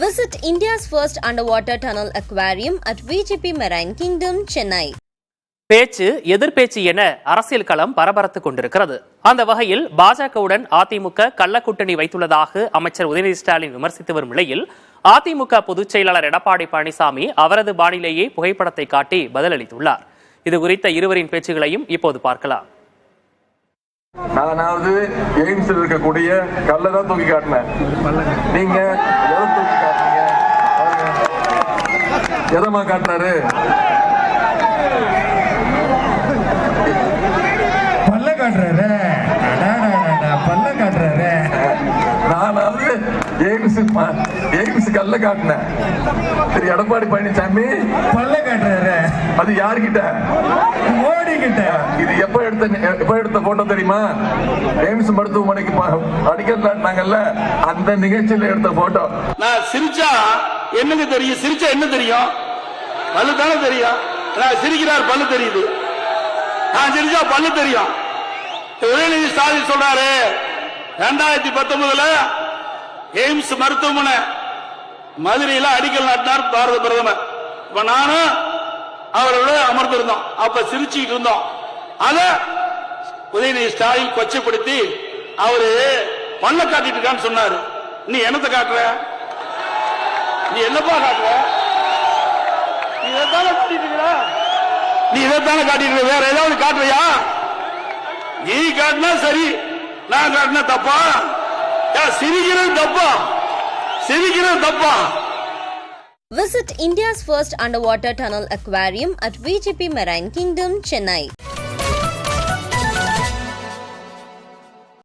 Visit India's first underwater tunnel aquarium at VGP Marine Kingdom, Chennai. பேச்சு எதிர்பேச்சு என அரசியல் களம் பரபரத்துக் கொண்டிருக்கிறது. அந்த வகையில் பாஜகவுடன் அதிமுக கள்ளக்கூட்டணி வைத்துள்ளதாக அமைச்சர் உதயநிதி ஸ்டாலின் விமர்சித்து வரும் நிலையில் அதிமுக பொதுச் செயலாளர் எடப்பாடி பழனிசாமி அவரது பாணியிலேயே புகைப்படத்தை காட்டி பதிலளித்துள்ளார். இது குறித்த இருவரின் பேச்சுகளையும் இப்போது பார்க்கலாம். நானாவது எய்ம்ஸில் இருக்கக்கூடிய கல்லதான் தூக்கி காட்டினேன். நீங்க எதை தூக்கி காட்டினீங்க? எதமா காட்டினாரு? பல்ல காட்டுறாரு. பல்ல காட்டுறாரு. நானாவது எய்ம்ஸ் கல்ல காட்டினேன். திரு எடப்பாடி பழனிசாமி பல்ல காட்டுறாரு. அது யாருக்கிட்ட? மோடி கிட்ட. இது எப்ப எடுத்த போட்டோ தெரியுமா? எய்ம்ஸ் மருத்துவமனைக்கு அடிக்கல் நாங்கல்ல, அந்த நிகழ்ச்சியில எடுத்த போட்டோ. நான் சிரிச்சா என்னங்க தெரியும்? சிரிச்சா என்ன தெரியும்? பல்லு தானே தெரியும். நான் சிரிக்கிறார், பல்லு தெரியுது. நான் சிரிச்சா பல்லு தெரியும். உதயநிதி ஸ்டாலின் சொல்றாரு 2019 எய்ம்ஸ் மருத்துவமனை மதுரையில் அடிக்கல் நாட்டினார் பாரத பிரதமர். இப்ப நானும் அவரோட அமர்ந்திருந்தோம். அப்ப சிரிச்சுக்கிட்டு இருந்தோம். அத உதயநிதி ஸ்டாலின் கொச்சைப்படுத்தி அவரு பல்ல காட்டிட்டு இருக்கான்னு சொன்னாரு. நீ என்னத்தை காட்டுற? நீ என்னப்பா காட்டுற? நீ இதைத்தானே காட்டிட்டு இருக்க. நீ இதைத்தானே காட்டிட்டு இருக்க. வேற ஏதாவது காட்டுறியா? நீ காட்டினா சரி, நான் காட்டினா தப்பா? சிரிக்கிறது தப்பா? சிரிக்கிறது தப்பா? Visit India's first underwater tunnel aquarium at VGP Marine Kingdom, Chennai.